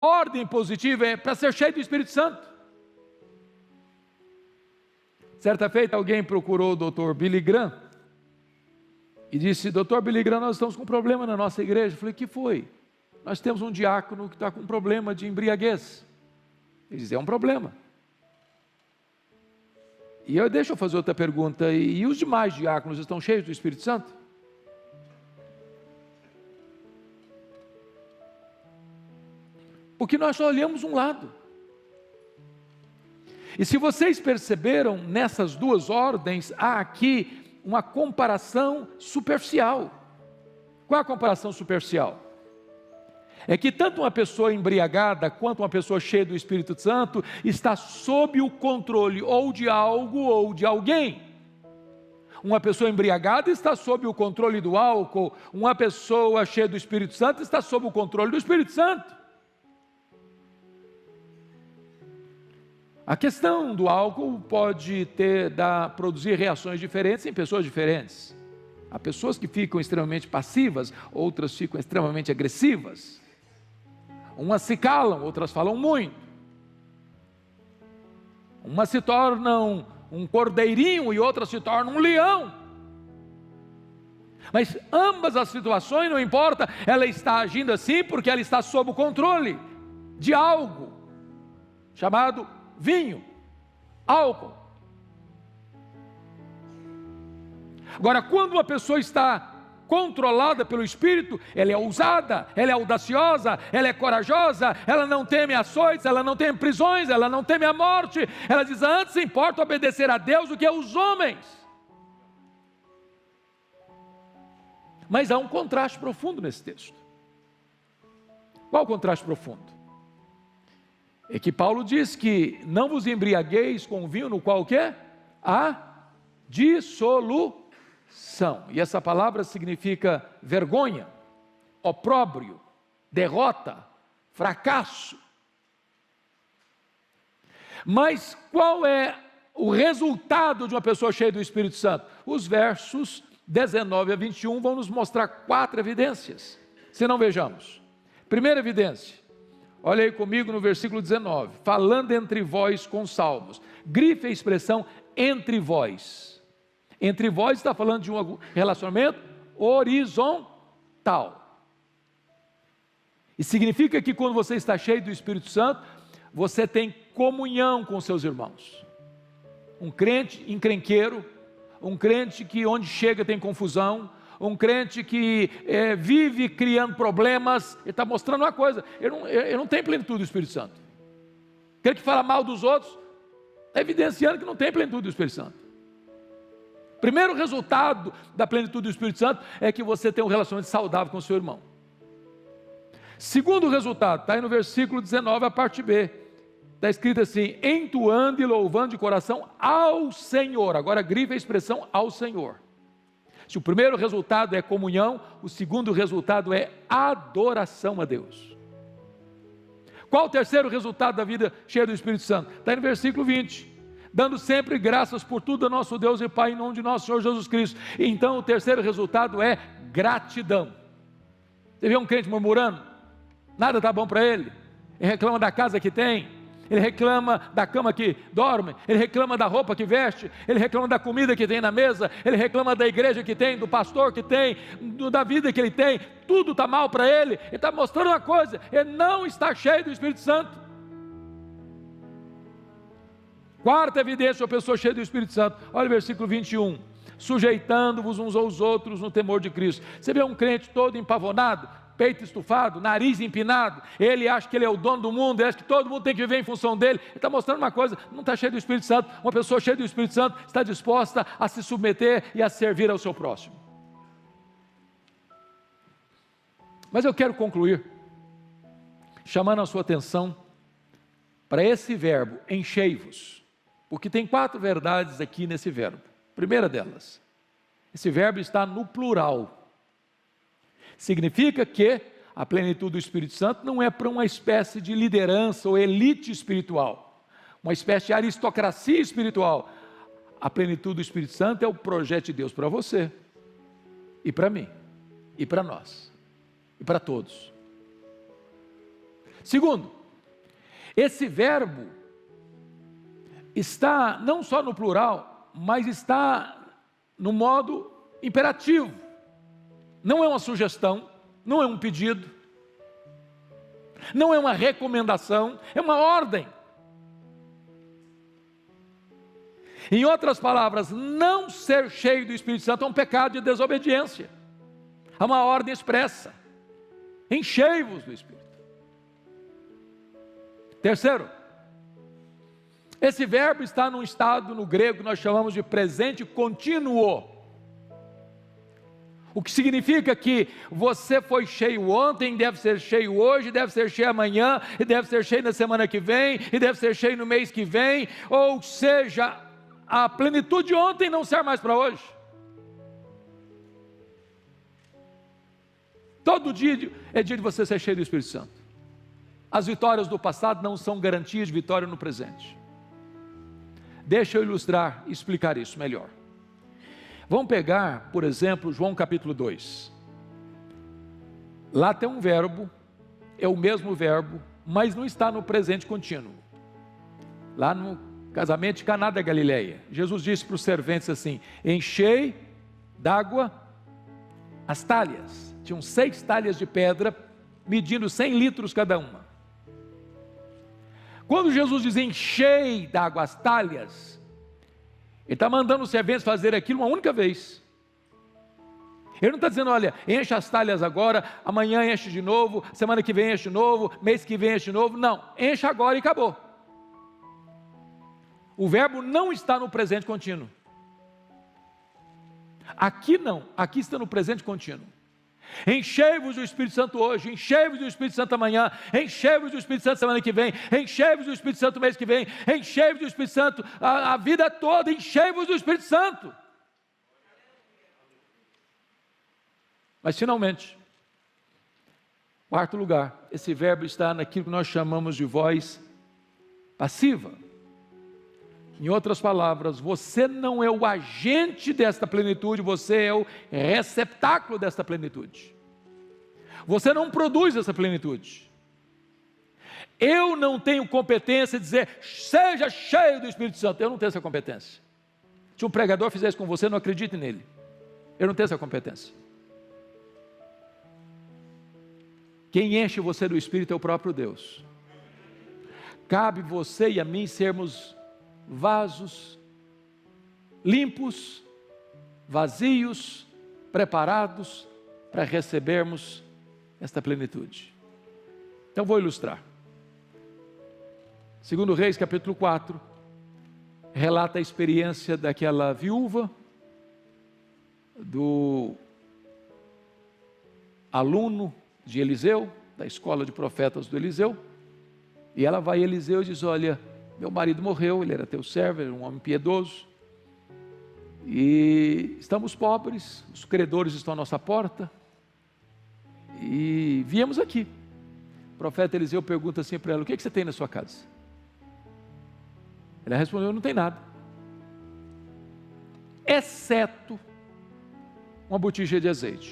ordem positiva é para ser cheio do Espírito Santo. Certa feita, alguém procurou o Dr. Billy Graham e disse: Dr. Billy Graham, nós estamos com um problema na nossa igreja. Eu falei: que foi? Nós temos um diácono que está com um problema de embriaguez. Ele disse: é um problema. E deixa eu fazer outra pergunta: e os demais diáconos estão cheios do Espírito Santo? Porque nós só olhamos um lado. E se vocês perceberam, nessas duas ordens, há aqui uma comparação superficial. Qual é a comparação superficial? É que tanto uma pessoa embriagada, quanto uma pessoa cheia do Espírito Santo, está sob o controle ou de algo ou de alguém. Uma pessoa embriagada está sob o controle do álcool, uma pessoa cheia do Espírito Santo está sob o controle do Espírito Santo. A questão do álcool pode produzir reações diferentes em pessoas diferentes. Há pessoas que ficam extremamente passivas, outras ficam extremamente agressivas. Umas se calam, outras falam muito. Umas se tornam um cordeirinho e outras se tornam um leão. Mas ambas as situações, não importa, ela está agindo assim porque ela está sob o controle de algo chamado vinho, álcool. Agora, quando uma pessoa está controlada pelo Espírito, ela é ousada, ela é audaciosa, ela é corajosa, ela não teme açoites, ela não teme prisões, ela não teme a morte. Ela diz: antes importa obedecer a Deus do que aos homens. Mas há um contraste profundo nesse texto. Qual o contraste profundo? É que Paulo diz que não vos embriagueis com o vinho no qual o quê? Há dissolução. E essa palavra significa vergonha, opróbrio, derrota, fracasso. Mas qual é o resultado de uma pessoa cheia do Espírito Santo? Os versos 19 a 21 vão nos mostrar 4 evidências. Se não, vejamos. Primeira evidência. Olha aí comigo no versículo 19, falando entre vós com salmos. Grife a expressão entre vós. Entre vós está falando de um relacionamento horizontal. E significa que quando você está cheio do Espírito Santo, você tem comunhão com seus irmãos. Um crente encrenqueiro, um crente que onde chega tem confusão, um crente que vive criando problemas, ele está mostrando uma coisa: ele não tem plenitude do Espírito Santo. Aquele que fala mal dos outros, está evidenciando que não tem plenitude do Espírito Santo. Primeiro resultado da plenitude do Espírito Santo é que você tem um relacionamento saudável com o seu irmão. Segundo resultado, está aí no versículo 19, a parte B. Está escrito assim: entoando e louvando de coração ao Senhor. Agora grife a expressão ao Senhor. Se o primeiro resultado é comunhão, o segundo resultado é adoração a Deus. Qual o terceiro resultado da vida cheia do Espírito Santo? Está aí no versículo 20. Dando sempre graças por tudo a nosso Deus e Pai, em nome de nosso Senhor Jesus Cristo. Então o terceiro resultado é gratidão. Você vê um crente murmurando? Nada está bom para ele. Ele reclama da casa que tem, ele reclama da cama que dorme, ele reclama da roupa que veste, ele reclama da comida que tem na mesa, ele reclama da igreja que tem, do pastor que tem, da vida que ele tem. Tudo está mal para ele. Ele está mostrando uma coisa: ele não está cheio do Espírito Santo. Quarta evidência, uma pessoa cheia do Espírito Santo. Olha o versículo 21. Sujeitando-vos uns aos outros no temor de Cristo. Você vê um crente todo empavonado, peito estufado, nariz empinado, ele acha que ele é o dono do mundo, ele acha que todo mundo tem que viver em função dele. Ele está mostrando uma coisa: não está cheio do Espírito Santo. Uma pessoa cheia do Espírito Santo está disposta a se submeter e a servir ao seu próximo. Mas eu quero concluir chamando a sua atenção para esse verbo, enchei-vos, porque tem 4 verdades aqui nesse verbo. Primeira delas, esse verbo está no plural. Significa que a plenitude do Espírito Santo não é para uma espécie de liderança ou elite espiritual, uma espécie de aristocracia espiritual. A plenitude do Espírito Santo é o projeto de Deus para você, e para mim, e para nós, e para todos. Segundo, esse verbo está não só no plural, mas está no modo imperativo. Não é uma sugestão, não é um pedido, não é uma recomendação, é uma ordem. Em outras palavras, não ser cheio do Espírito Santo é um pecado de desobediência. É uma ordem expressa: enchei-vos do Espírito. Terceiro, esse verbo está num estado no grego que nós chamamos de presente contínuo. O que significa que você foi cheio ontem, deve ser cheio hoje, deve ser cheio amanhã, e deve ser cheio na semana que vem, e deve ser cheio no mês que vem, ou seja, a plenitude de ontem não serve mais para hoje. Todo dia é dia de você ser cheio do Espírito Santo. As vitórias do passado não são garantias de vitória no presente. Deixa eu ilustrar e explicar isso melhor. Vamos pegar, por exemplo, João capítulo 2. Lá tem um verbo, é o mesmo verbo, mas não está no presente contínuo. Lá no casamento de Caná da Galileia, Jesus disse para os serventes assim: enchei d'água as talhas. Tinham 6 talhas de pedra, medindo 100 litros cada uma. Quando Jesus diz enchei d'água as talhas, Ele está mandando os serventes fazer aquilo uma única vez. Ele não está dizendo, olha, enche as talhas agora, amanhã enche de novo, semana que vem enche de novo, mês que vem enche de novo. Não, enche agora e acabou. O verbo não está no presente contínuo. Aqui não, aqui está no presente contínuo. Enchei-vos do Espírito Santo hoje, enchei-vos do Espírito Santo amanhã, enchei-vos do Espírito Santo semana que vem, enchei-vos do Espírito Santo mês que vem, enchei-vos do Espírito Santo a vida toda, enchei-vos do Espírito Santo. Mas finalmente, quarto lugar, esse verbo está naquilo que nós chamamos de voz passiva. Em outras palavras, você não é o agente desta plenitude, você é o receptáculo desta plenitude. Você não produz essa plenitude. Eu não tenho competência de dizer, seja cheio do Espírito Santo. Eu não tenho essa competência. Se um pregador fizer isso com você, não acredite nele. Eu não tenho essa competência. Quem enche você do Espírito é o próprio Deus. Cabe você e a mim sermos vasos limpos, vazios, preparados para recebermos esta plenitude. Então vou ilustrar. Segundo Reis capítulo 4, relata a experiência daquela viúva, do aluno de Eliseu, da escola de profetas do Eliseu, e ela vai a Eliseu e diz, olha, meu marido morreu, ele era teu servo, era um homem piedoso, e estamos pobres, os credores estão à nossa porta, e viemos aqui. O profeta Eliseu pergunta assim para ela, o que você tem na sua casa? Ela respondeu, não tem nada, exceto uma botija de azeite.